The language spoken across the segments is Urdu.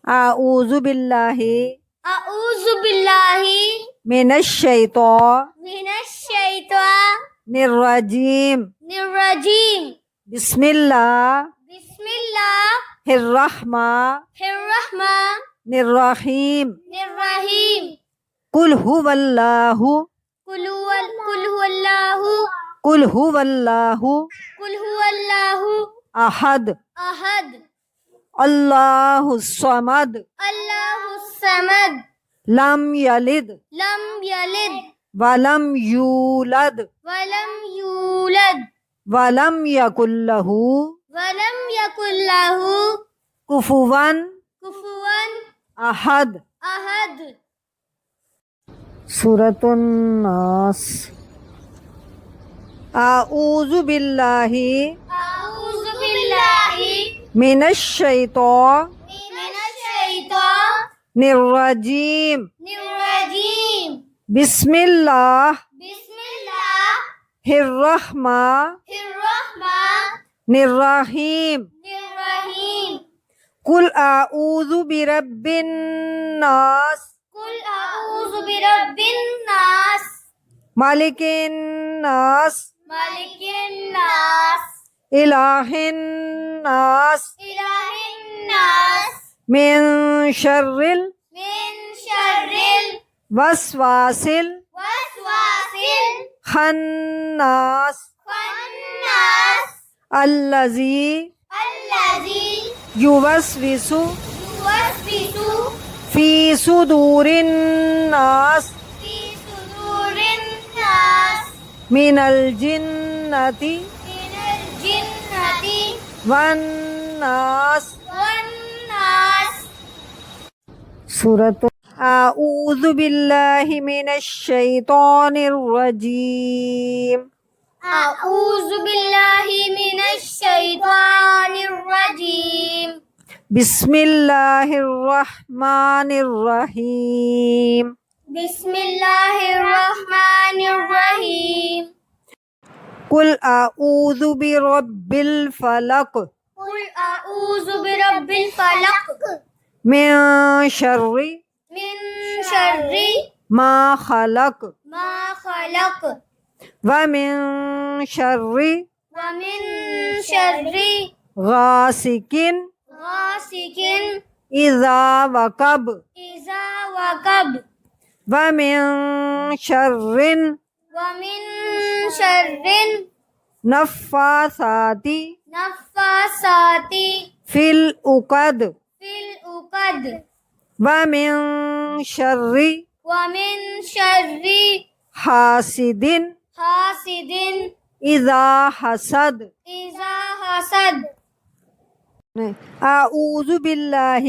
أعوذ بالله أعوذ بالله من الشيطان الرجيم. بسم الله بسم الله الرحمن الرحيم. قل قل هو الله قل هو الله قل هو الله قل هو الله أحد أحد الله الصمد الله الصمد لم يلد لم يلد ولم يولد ولم يولد ولم يكن له كفوا كفوا أحد. أحد. سورة الناس. أعوذ بالله أعوذ بالله من الشيطان من الشيطان الرجيم. بسم الله بسم الله الرحمن الرحيم. قل أعوذ برب الناس قل أعوذ برب الناس مالك الناس ملك الناس إله الناس إله الناس من شر من شر الوسواس الوسواس الخناس الخناس الذي الذي يوسوس يوسوس في صدور الناس في صدور الناس من الجنة من الجنة والناس. والناس. سورة أعوذ بالله من الشيطان الرجيم. أعوذ بالله من الشيطان الرجيم. بسم الله الرحمن الرحيم. بسم الله الرحمن الرحيم. قل أعوذ برب الفلق قل أعوذ برب الفلق من شر من شر ما خلق ما خلق ومن شر ومن شر غاسق غاسق إذا وقب إذا وقب ومن شر ومن شر نفاثات نفاثات في العقد في العقد ومن شر ومن شر حاسد حاسد إذا حسد. إذا حسد. أعوذ بالله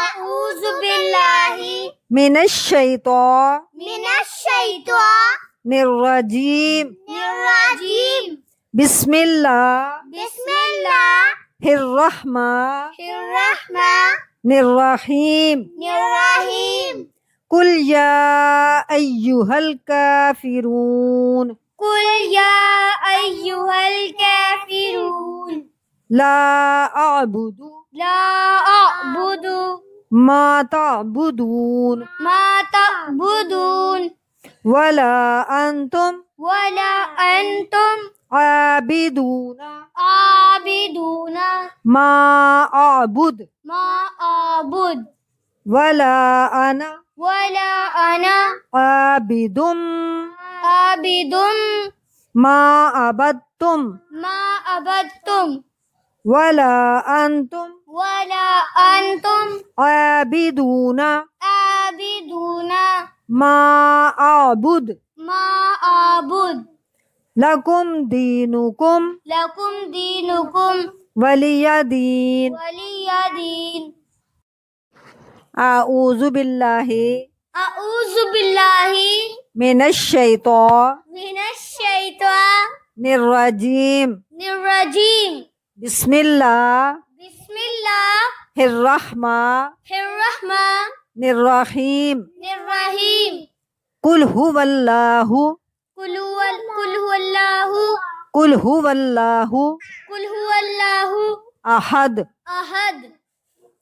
أعوذ بالله من الشيطان من الشيطان الرجيم. الرجيم. بسم الله بسم الله الرحمن الرحمن الرحيم. الرحيم. قل يا أيها الكافرون قل يا أيها الكافرون لا أعبد لا أعبد ما تعبدون ما تعبدون ولا أنتم ولا أنتم عابدون عابدون ما أعبد ما أعبد ولا أنا ولا أنا عابد عابد ما عبدتم ما عبدتم ولا أنتم ولا أنتم عابدون عابدون ما أعبد. ما أعبد. لكم دينكم لكم دينكم ولي دين. ولي دين. أعوذ بالله أعوذ بالله من الشيطان من الشيطان الرجيم. بسم بسم الله الله الرحمن الرحمن الرحيم. قل هو الله قل هو الله قل هو الله قل هو الله أحد أحد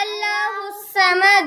Allahus samad.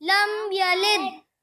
Lam yalid.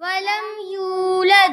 Walam yulad.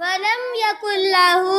Walam yakul lahu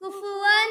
kufuwan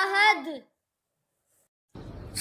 ahad.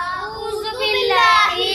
A'udzu billahi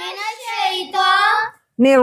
minash shaitanir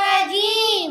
rajim.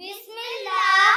Bismillahir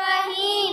rahim.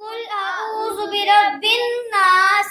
Qul a'udzu birabbin nas,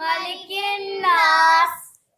malikin nas,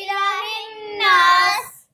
ilahin nas,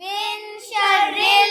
min syarril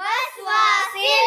waswasil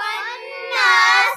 khannas,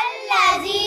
allazi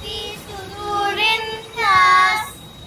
fi sudurin nas,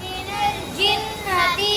minal jinnati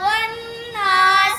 wan nas.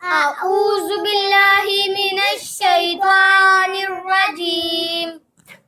A'udzu billahi minash shaitanir rajim.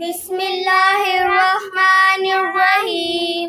Bismillahirrahmanirrahim.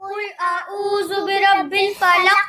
Qul a'udzu birabbil falaq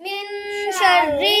min syarri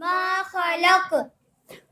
ma khalaq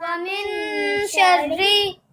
wa min syarri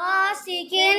ghasikin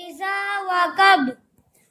iza waqab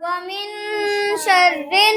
wa min syarrin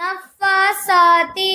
naffasati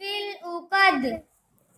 fil uqad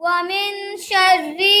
wa min syarri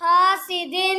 hasidin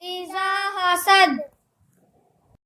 iza hasad.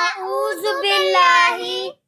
A'udzu billahi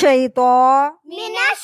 shaitanir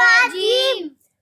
rajim.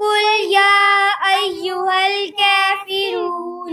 Qul ya ayyuhal kafirun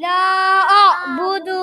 la a'budu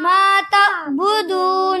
ma ta'budun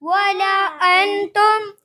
wala antum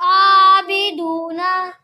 abiduna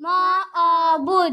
ma a'bud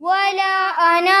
wala ana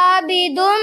abidum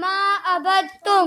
ma abadtum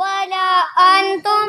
wala antum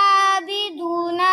abiduna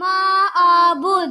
ma a'bud.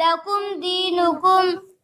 Lakum dinukum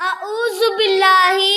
A'udzu billahi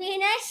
minash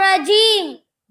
rajim.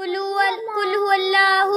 Qul huwallahu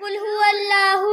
Qul huwallahu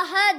ahad.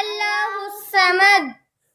Allahus samad.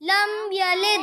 Lam yalid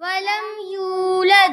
walam yulad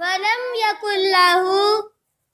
walam yakul lahu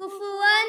kufuwan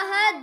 ahad.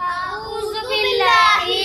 A'udzu billahi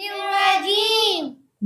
Nirrajim.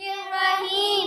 Bismillahirrahmanirrahim.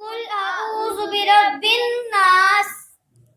Qul a'udhu birabbin nas.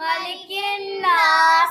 Malikin nas.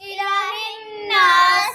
Ilahin nas.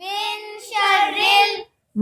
Min syarril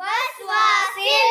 waswasil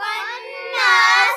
khannas.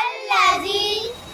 Alladhi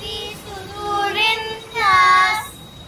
fi sudurin nas.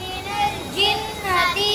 Minal jinnati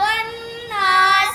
wan nas.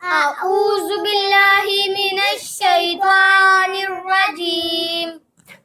A'udzu billahi minasy syaithanir rajim.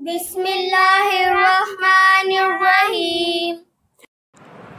Bismillahirrahmanirrahim.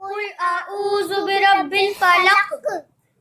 Qul a'udzu birabbil falaq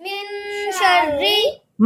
min syarri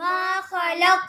ma khalaq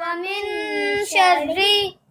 wa min syarri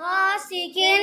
ghasikin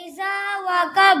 iza waqab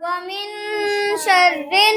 wa min syarrin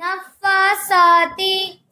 naffasati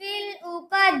fil uqad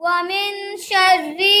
wa min syarri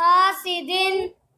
hasidin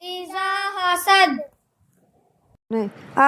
iza hasad.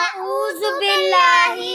A'udzu billahi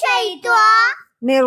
syaithanir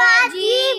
rajim.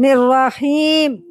Bismillahirrahmanirrahim.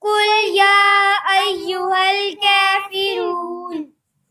Qul ya ayyuhal kafirun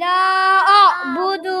la a'budu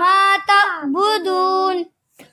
ma ta'budun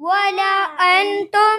wala antum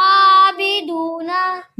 abiduna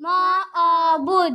ma a'bud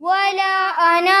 wala ana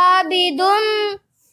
abidum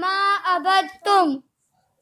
ma abadtum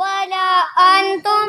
wala antum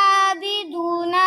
abiduna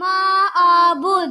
ma abud.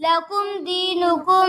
Lakum dinukum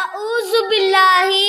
A'udzu billahi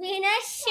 minasy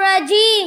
rajim.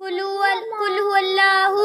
Qul huwallahu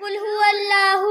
Qul huwallahu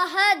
ahad.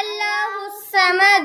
Allahus samad.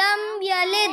Lam yalid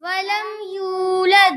wa lam yulad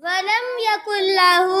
wa lam yakul lahu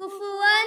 kufuwan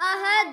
ahad.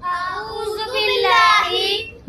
A'udzu billahi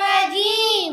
rajim.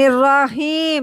Bismillahirrahmanirrahim.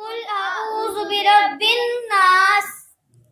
Qul a'udzu birabbin nas.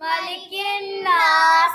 Malikin nas.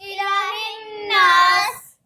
إله الناس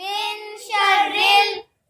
من شر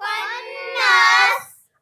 الخناس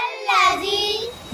الذي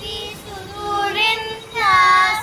في صدور الناس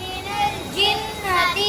من الجنة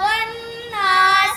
والناس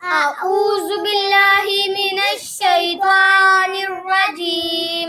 أعوذ بالله من الشيطان الرجيم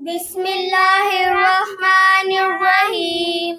بسم الله الرحمن الرحيم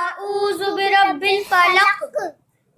أعوذ برب الفلق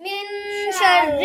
من شر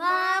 ما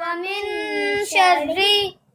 ومن شر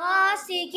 غاسق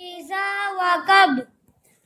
إذا وقب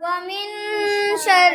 ومن شر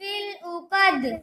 في العقد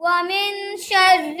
ومن شر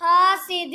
حاسد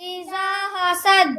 إذا حسد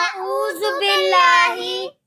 أعوذ بالله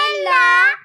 الله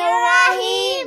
الرحيم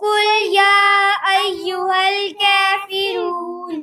قل يا أيها الكافرون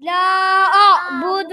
لا أعبد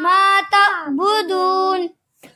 ما تعبدون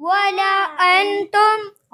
ولا أنتم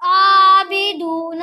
عابدون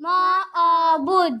ما أعبد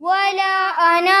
ولا أنا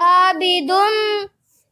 عابد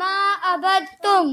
ما عبدتم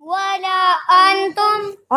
ولا أنتم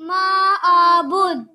ما أعبد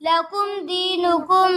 لكم دينكم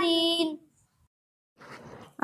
دين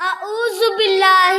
أعوذ بالله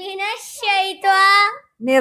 من الشيطان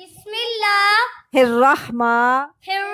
بسم الله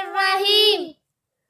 الرحيم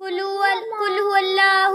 قل هو الله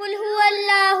قل هو الله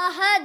أحد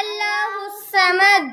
الله الصمد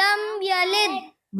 لم يلد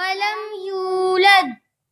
ولم يولد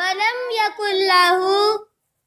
ولم يكن له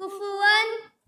كفوا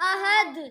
أحد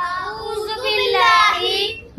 أعوذ بالله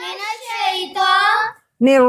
من الشيطان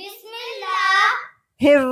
بسم الله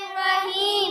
الرحيم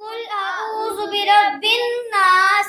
قل أعوذ برب الناس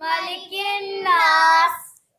ملك الناس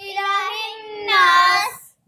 إله الناس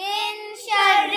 من شر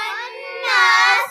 الخناس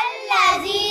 الذي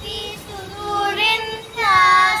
في صدور الناس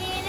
من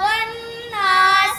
والناس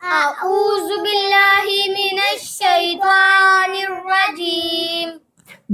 أعوذ بالله من الشيطان الرجيم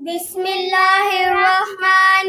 بسم الله الرحمن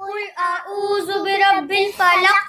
قل أعوذ برب الفلق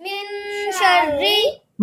من شر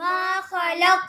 ما خلق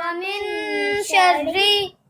ومن شر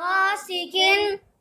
غاسق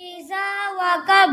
إذا وقب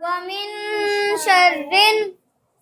ومن شر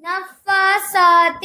نفاسات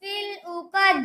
في العقد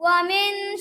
ومن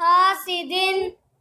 حاسد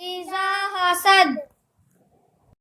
إذا حسد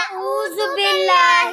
أعوذ بالله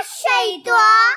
الشيطان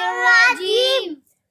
الرجيم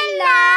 الله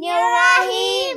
الرحيم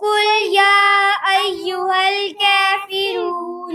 قل يا أيها الكافرون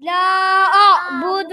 لا أعبد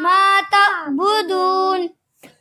ما تعبدون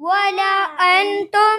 ولا أنتم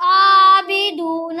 عابدون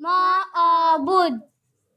ما أعبد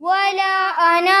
ولا أنا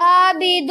عابد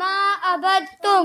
ما عبدتم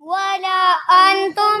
ولا أنتم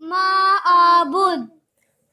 ما أعبد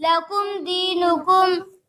لكم دينكم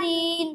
دين